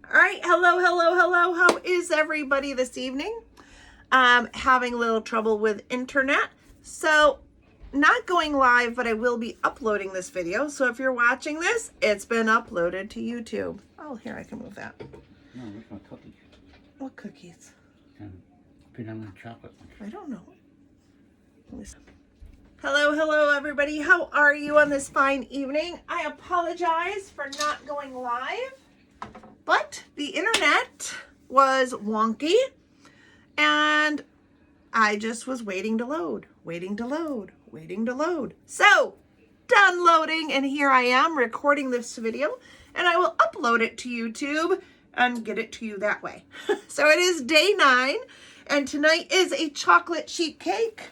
All right, hello. How is everybody this evening? Having a little trouble with internet, so not going live, but I will be uploading this video. So if you're watching this, it's been uploaded to YouTube. Oh, here, I can move that. No, where's my cookies? What cookies? Peanut chocolate. I don't know. Hello, everybody. How are you on this fine evening? I apologize for not going live, but the internet was wonky and I just was waiting to load. So, done loading, and here I am recording this video, and I will upload it to YouTube and get it to you that way. So it is day 9, and tonight is a chocolate sheet cake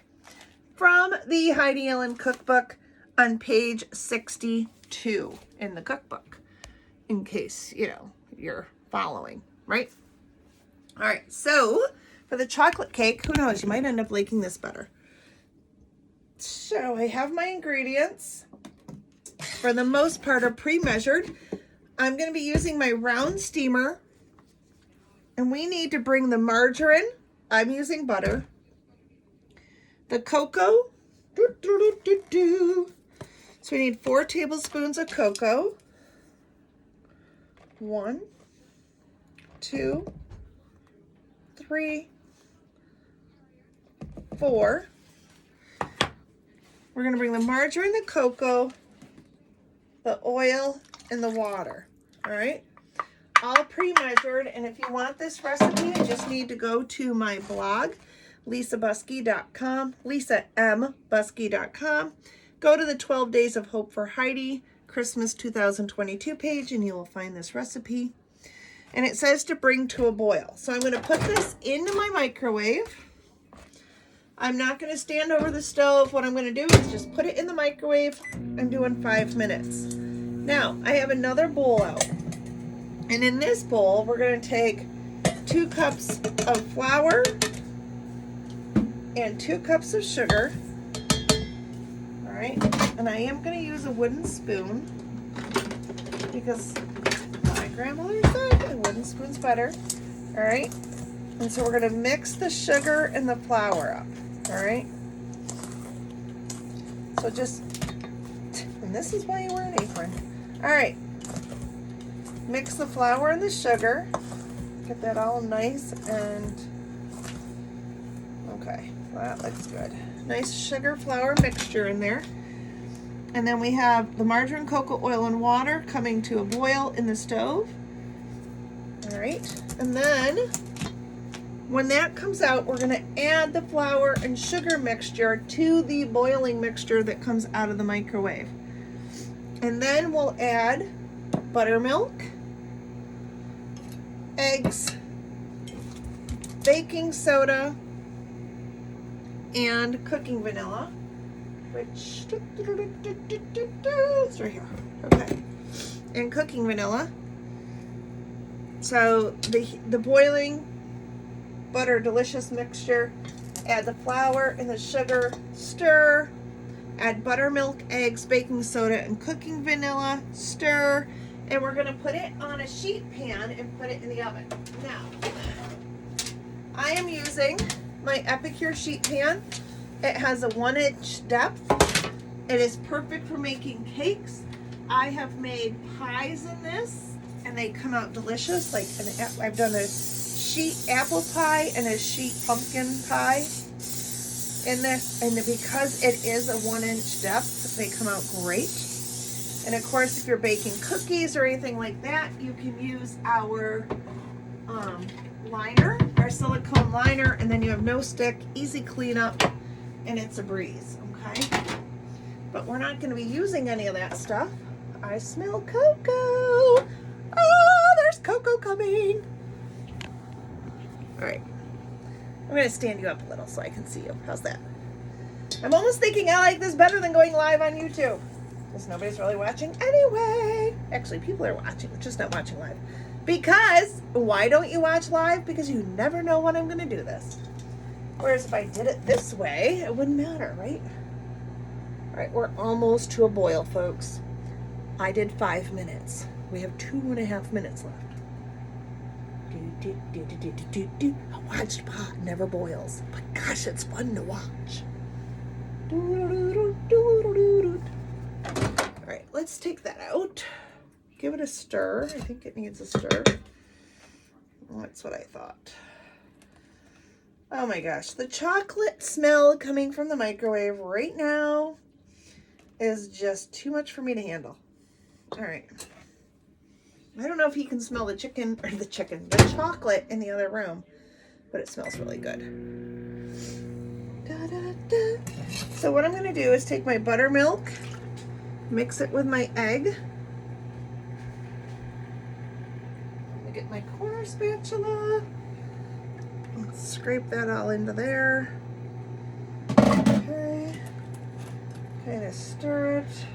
from the Heidi cookbook on page 62 in the cookbook, in case, you're following, right? All right, so for the chocolate cake, who knows, you might end up liking this better. So I have my ingredients. For the most part are pre-measured. I'm going to be using my round steamer, and we need to bring the margarine. I'm using butter. The cocoa. So we need 4 tablespoons of cocoa. 1, 2, 3, 4. We're going to bring the margarine, the cocoa, the oil, and the water. All right? All pre-measured. And if you want this recipe, you just need to go to my blog, lisabusky.com, lisambuskey.com. Go to the 12 Days of Hope for Heidi Christmas 2022 page, and you will find this recipe. And it says to bring to a boil. So I'm going to put this into my microwave. I'm not going to stand over the stove. What I'm going to do is just put it in the microwave. I'm doing 5 minutes. Now, I have another bowl out. And in this bowl, we're going to take 2 cups of flour and 2 cups of sugar. All right. And I am going to use a wooden spoon because my grandmother said a wooden spoon's better. All right. And so we're going to mix the sugar and the flour up. All right. So just, and this is why you wear an apron. All right. Mix the flour and the sugar. Get that all nice and, okay, well, that looks good. Nice sugar flour mixture in there. And then we have the margarine, cocoa, oil, and water coming to a boil in the stove. All right. And then when that comes out, we're going to add the flour and sugar mixture to the boiling mixture that comes out of the microwave. And then we'll add buttermilk, eggs, baking soda, and cooking vanilla, which it's right here. Okay. And cooking vanilla. So the boiling butter delicious mixture, add the flour and the sugar, stir, add buttermilk, eggs, baking soda, and cooking vanilla, stir, and we're going to put it on a sheet pan and put it in the oven. Now, I am using my Epicure sheet pan. It has a 1-inch depth. It is perfect for making cakes. I have made pies in this, and they come out delicious. Like I've done a sheet apple pie and a sheet pumpkin pie in this, and because it is a 1-inch depth, they come out great. And of course, if you're baking cookies or anything like that, you can use our liner, our silicone liner, and then you have no stick, easy cleanup, and it's a breeze, okay? But we're not going to be using any of that stuff. I smell cocoa. Oh, there's cocoa coming. All right. I'm going to stand you up a little so I can see you. How's that? I'm almost thinking I like this better than going live on YouTube, because nobody's really watching anyway. Actually, people are watching, just not watching live. Because, why don't you watch live? Because you never know when I'm going to do this. Whereas if I did it this way, it wouldn't matter, right? All right, we're almost to a boil, folks. I did 5 minutes. We have 2.5 minutes left. A watched pot never boils, but gosh, it's fun to watch. All right, let's take that out. Give it a stir. I think it needs a stir. That's what I thought. Oh my gosh, the chocolate smell coming from the microwave right now is just too much for me to handle. All right. I don't know if you can smell the the chocolate in the other room, but it smells really good. Da, da, da. So what I'm going to do is take my buttermilk, mix it with my egg. I'm going to get my corner spatula. Scrape that all into there. Okay. Kind of stir it.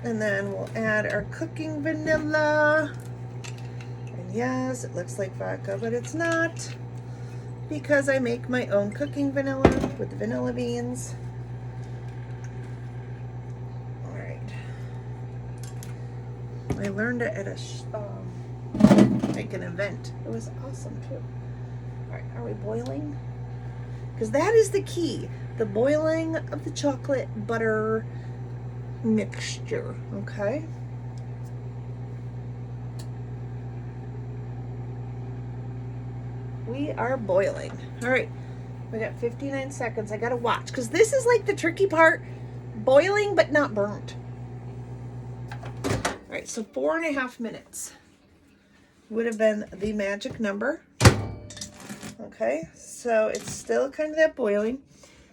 And then we'll add our cooking vanilla. And yes, it looks like vodka, but it's not, because I make my own cooking vanilla with the vanilla beans. All right. I learned it at like an event. It was awesome too. All right, are we boiling? Because that is the key, the boiling of the chocolate butter mixture, okay? We are boiling. All right, we got 59 seconds. I gotta watch, because this is like the tricky part, boiling but not burnt. All right, so 4.5 minutes would have been the magic number. Okay, so it's still kind of that boiling.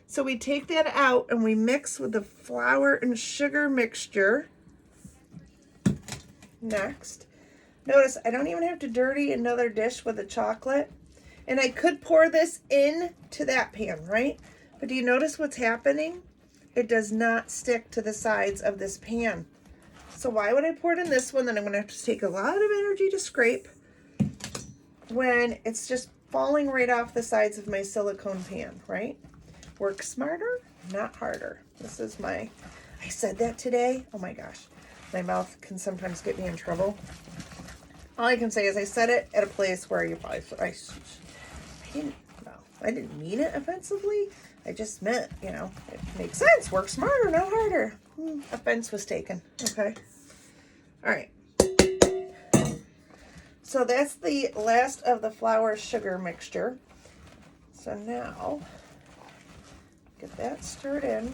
So we take that out and we mix with the flour and sugar mixture. Next, notice I don't even have to dirty another dish with the chocolate. And I could pour this into that pan, right? But do you notice what's happening? It does not stick to the sides of this pan. So why would I pour it in this one? Then I'm going to have to take a lot of energy to scrape when it's just falling right off the sides of my silicone pan, right? Work smarter, not harder. This is I said that today. Oh my gosh. My mouth can sometimes get me in trouble. All I can say is I said it at a place where you probably, I didn't mean it offensively. I just meant, it makes sense. Work smarter, not harder. Offense was taken. Okay. All right. So that's the last of the flour sugar mixture. So now, get that stirred in.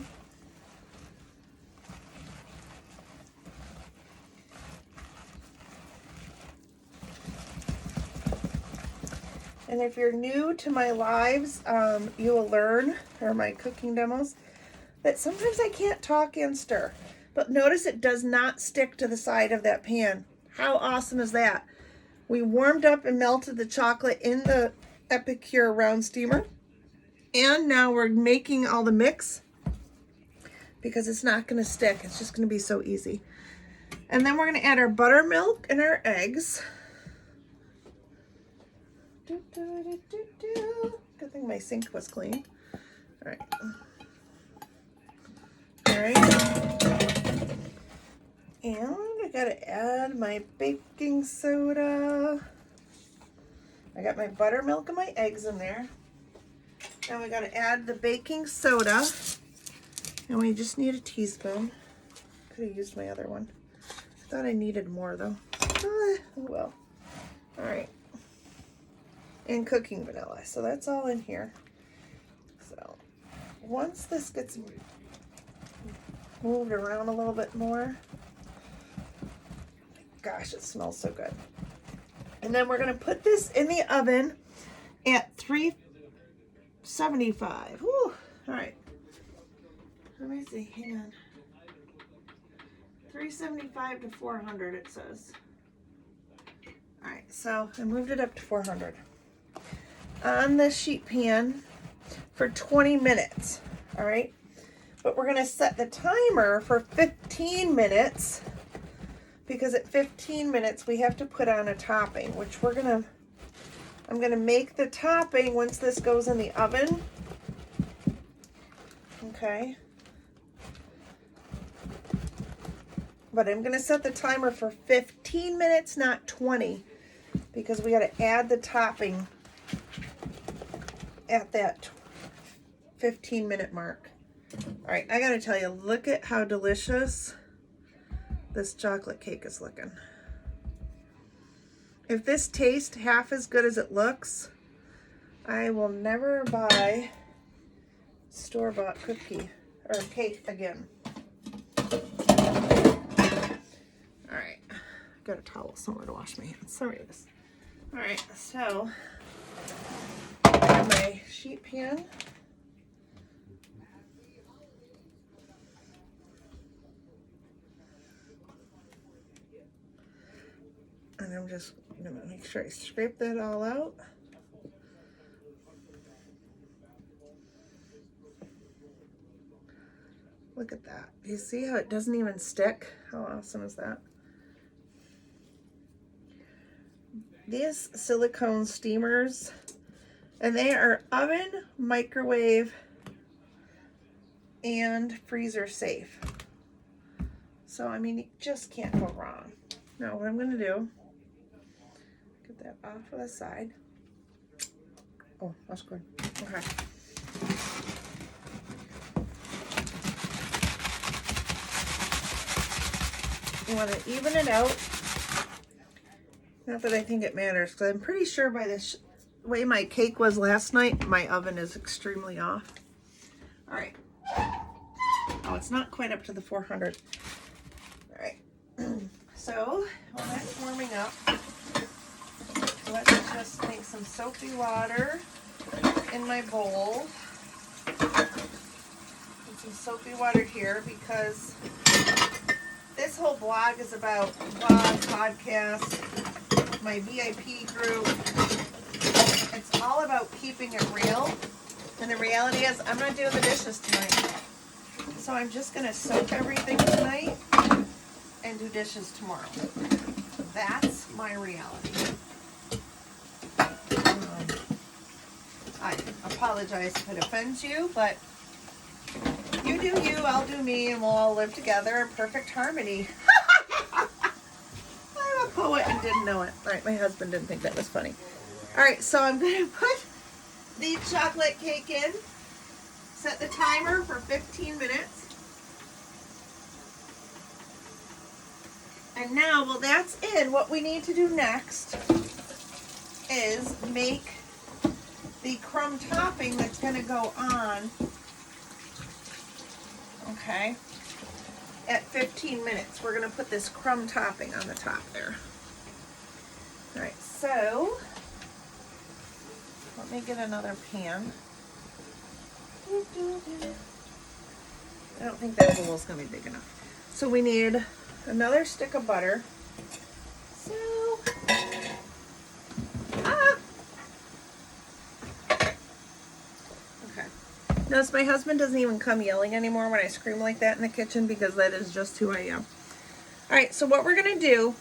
And if you're new to my lives, you will learn, or my cooking demos, that sometimes I can't talk and stir. But notice it does not stick to the side of that pan. How awesome is that? We warmed up and melted the chocolate in the Epicure round steamer. And now we're making all the mix, because it's not going to stick. It's just going to be so easy. And then we're going to add our buttermilk and our eggs. Good thing my sink was clean. All right. All right. And I got to add my baking soda. I got my buttermilk and my eggs in there. Now we got to add the baking soda. And we just need a teaspoon. Could have used my other one. I thought I needed more though. Oh well. All right. And cooking vanilla. So that's all in here. So once this gets moved around a little bit more, gosh, it smells so good. And then we're going to put this in the oven at 375. Whew. All right. Let me see. Hang on. 375 to 400 it says. All right. So I moved it up to 400 on the sheet pan for 20 minutes. All right. But we're going to set the timer for 15 minutes. Because at 15 minutes, we have to put on a topping, which I'm going to make the topping once this goes in the oven. Okay. But I'm going to set the timer for 15 minutes, not 20. because we got to add the topping at that 15-minute mark. All right, I got to tell you, look at how delicious this chocolate cake is looking. If this tastes half as good as it looks, I will never buy store-bought cookie or cake again. All right, got a towel somewhere to wash my hands. Sorry, this. All right, so my sheet pan. And I'm just gonna make sure I scrape that all out. Look at that. You see how it doesn't even stick? How awesome is that? These silicone steamers, and they are oven, microwave, and freezer safe. So, I mean, you just can't go wrong. Now, what I'm gonna do, get that off of the side. Oh, that's good. Okay. You want to even it out. Not that I think it matters, because I'm pretty sure by the way my cake was last night, my oven is extremely off. All right. Oh, it's not quite up to the 400. All right. So, while that's warming up, let's just make some soapy water in my bowl. Put some soapy water here because this whole blog is about podcast, my VIP group. It's all about keeping it real. And the reality is I'm not doing the dishes tonight. So I'm just going to soak everything tonight and do dishes tomorrow. That's my reality. I apologize if it offends you, but you do you, I'll do me, and we'll all live together in perfect harmony. I'm a poet and didn't know it. All right, my husband didn't think that was funny. All right, so I'm going to put the chocolate cake in, set the timer for 15 minutes. And now, well, that's in. What we need to do next is make the crumb topping that's going to go on, okay, at 15 minutes. We're going to put this crumb topping on the top there. All right, so let me get another pan. I don't think that bowl's going to be big enough. So we need another stick of butter. So, okay. Notice my husband doesn't even come yelling anymore when I scream like that in the kitchen because that is just who I am. All right, so what we're going to do,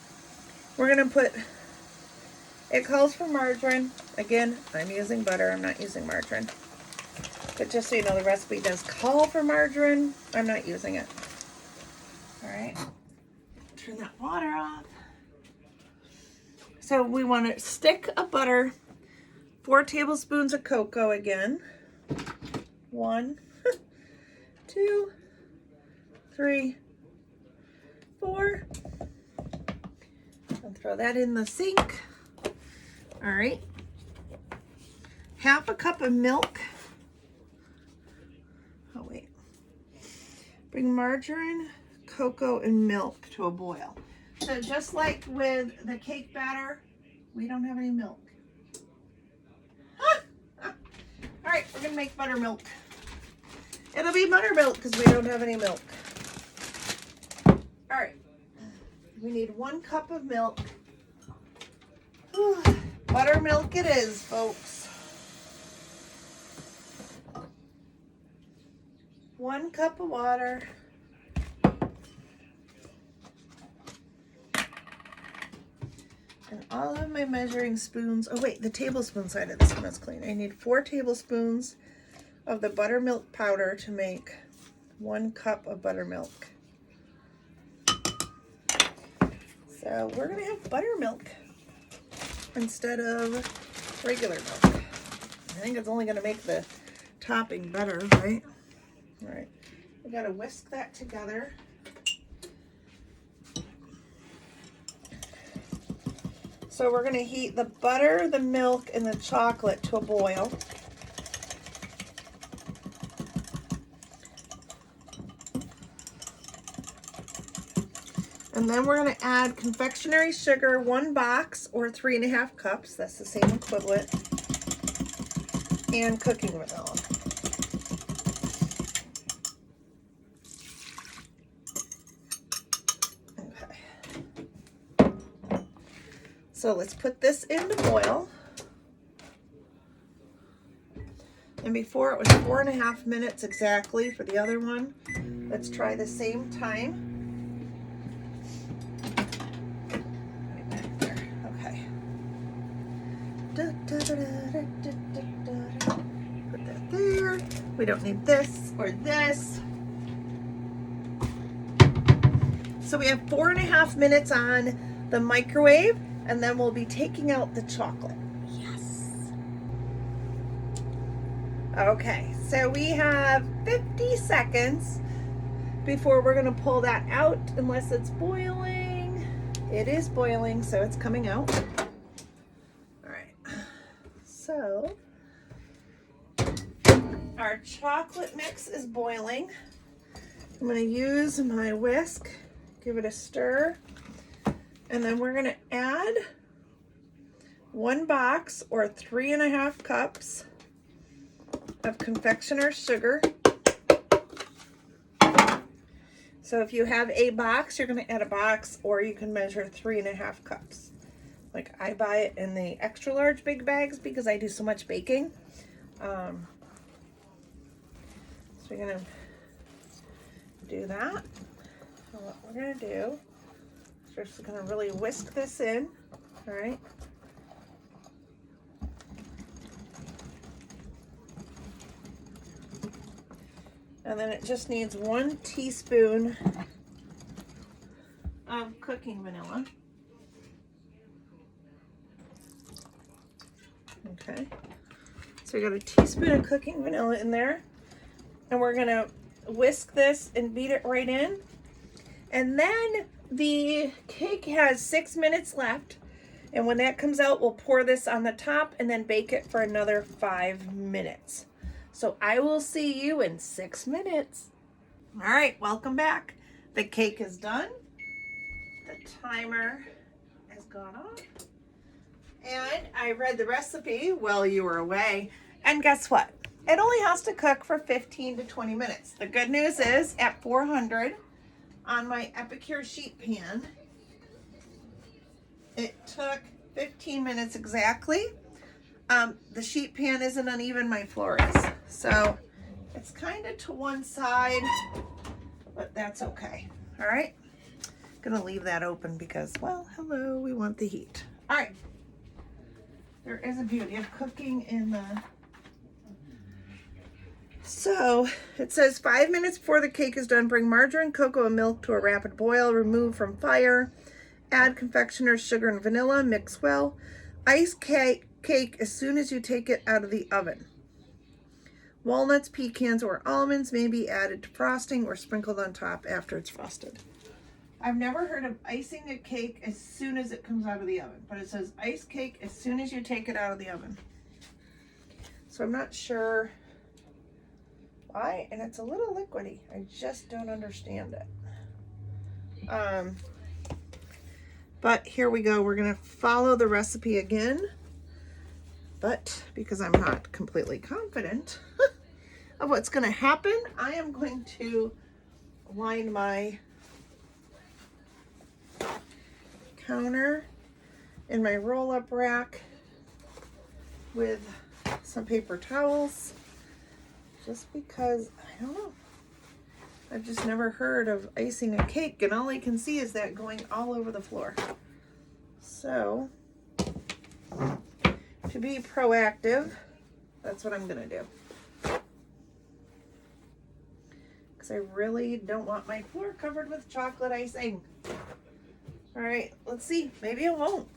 we're going to put, it calls for margarine. Again, I'm using butter. I'm not using margarine. But just so you know, the recipe does call for margarine. I'm not using it. All right. Turn that water off. So we want a stick of butter, 4 tablespoons of cocoa again. 1, 2, 3, 4. And throw that in the sink. All right. Half a cup of milk. Oh, wait. Bring margarine, cocoa, and milk to a boil. So just like with the cake batter, we don't have any milk. All right, we're gonna make buttermilk. It'll be buttermilk because we don't have any milk. All right, we need 1 cup of milk. Buttermilk it is, folks. 1 cup of water. And all of my measuring spoons, oh wait, the tablespoon side of this one is clean. I need 4 tablespoons of the buttermilk powder to make 1 cup of buttermilk. So we're gonna have buttermilk. instead of regular milk. I think it's only going to make the topping better, right? All right, we got to whisk that together. So we're going to heat the butter, the milk, and the chocolate to a boil. And then we're going to add confectionery sugar, 1 box or 3.5 cups. That's the same equivalent. And cooking vanilla. Okay. So let's put this into boil. And before it was 4.5 minutes exactly for the other one. Let's try the same time. Right back there. Okay. Put that there. We don't need this or this. So we have 4.5 minutes on the microwave, and then we'll be taking out the chocolate. Yes. Okay, so we have 50 seconds before we're going to pull that out, unless it's boiling. It is boiling, so it's coming out. All right. So our chocolate mix is boiling. I'm going to use my whisk, give it a stir, and then we're going to add 1 box or 3.5 cups of confectioner's sugar. So if you have a box, you're going to add a box, or you can measure 3.5 cups. Like I buy it in the extra large big bags because I do so much baking. So we're going to do that. So what we're going to do is we're just going to really whisk this in. All right. And then it just needs 1 teaspoon of cooking vanilla. Okay. So we got a teaspoon of cooking vanilla in there. And we're going to whisk this and beat it right in. And then the cake has 6 minutes left. And when that comes out, we'll pour this on the top and then bake it for another 5 minutes. So I will see you in 6 minutes. All right, welcome back. The cake is done. The timer has gone off. And I read the recipe while you were away. And guess what? It only has to cook for 15 to 20 minutes. The good news is at 400 on my Epicure sheet pan, it took 15 minutes exactly. The sheet pan isn't uneven, my floor is. So it's kind of to one side, but that's okay. All right. Gonna leave that open because, well, hello, we want the heat. All right. There is a beauty of cooking in the... So it says 5 minutes before the cake is done, bring margarine, cocoa, and milk to a rapid boil. Remove from fire. Add confectioner's sugar and vanilla. Mix well. Ice cake as soon as you take it out of the oven. Walnuts, pecans, or almonds may be added to frosting or sprinkled on top after it's frosted. I've never heard of icing a cake as soon as it comes out of the oven, but it says ice cake as soon as you take it out of the oven. So I'm not sure why, and it's a little liquidy. I just don't understand it. But here we go. We're gonna follow the recipe again, but because I'm not completely confident of what's gonna happen, I am going to line my counter in my roll-up rack with some paper towels, just because, I don't know, I've just never heard of icing a cake, and all I can see is that going all over the floor. So to be proactive, that's what I'm gonna do, because I really don't want my floor covered with chocolate icing. All right, let's see. Maybe it won't.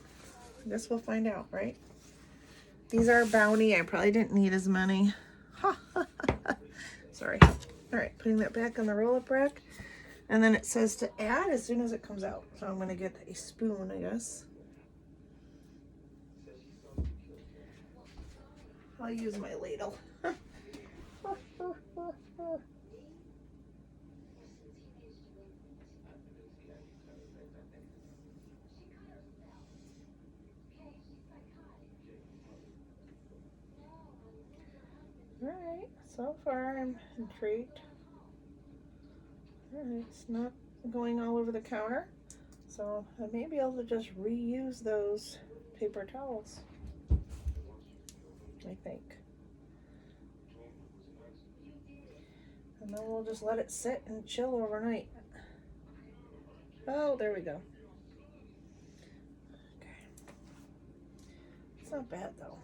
Guess we'll find out, right? These are Bounty. I probably didn't need as many. Sorry. All right, putting that back on the roll-up rack. And then it says to add as soon as it comes out. So I'm going to get a spoon, I guess. I'll use my ladle. Alright, so far I'm intrigued. Alright, it's not going all over the counter. So I may be able to just reuse those paper towels, I think. And then we'll just let it sit and chill overnight. Oh, there we go. Okay. It's not bad though.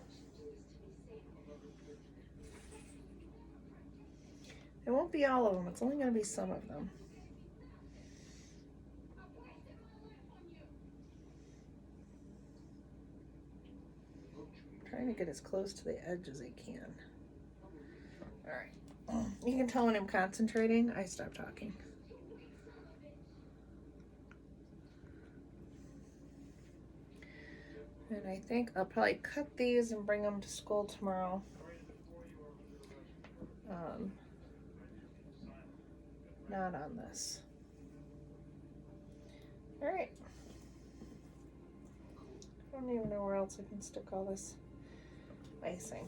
It won't be all of them. It's only going to be some of them. I'm trying to get as close to the edge as I can. All right. You can tell when I'm concentrating, I stop talking. And I think I'll probably cut these and bring them to school tomorrow. Not on this. All right. I don't even know where else I can stick all this icing.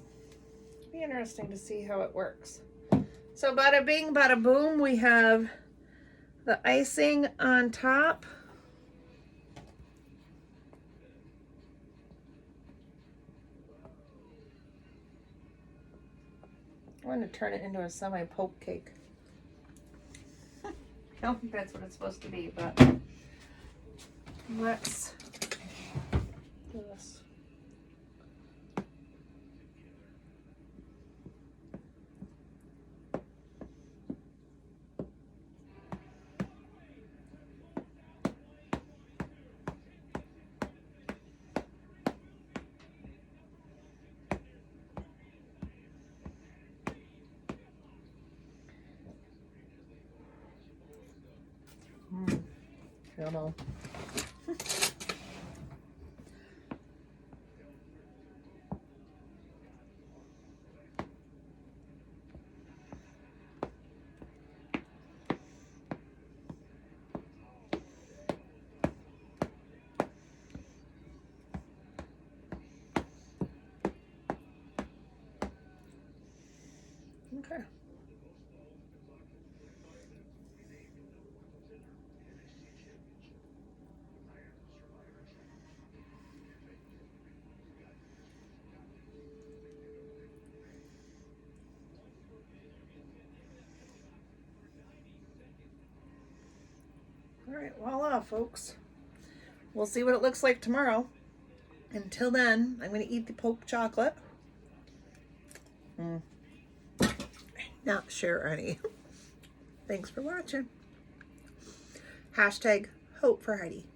It'll be interesting to see how it works. So bada bing, bada boom, we have the icing on top. I'm going to turn it into a semi-poke cake. I don't think that's what it's supposed to be, but let's do this. I don't know. Okay. All right, voila, folks. We'll see what it looks like tomorrow. Until then, I'm going to eat the poke chocolate. Not share any. Thanks for watching. # hope for Heidi.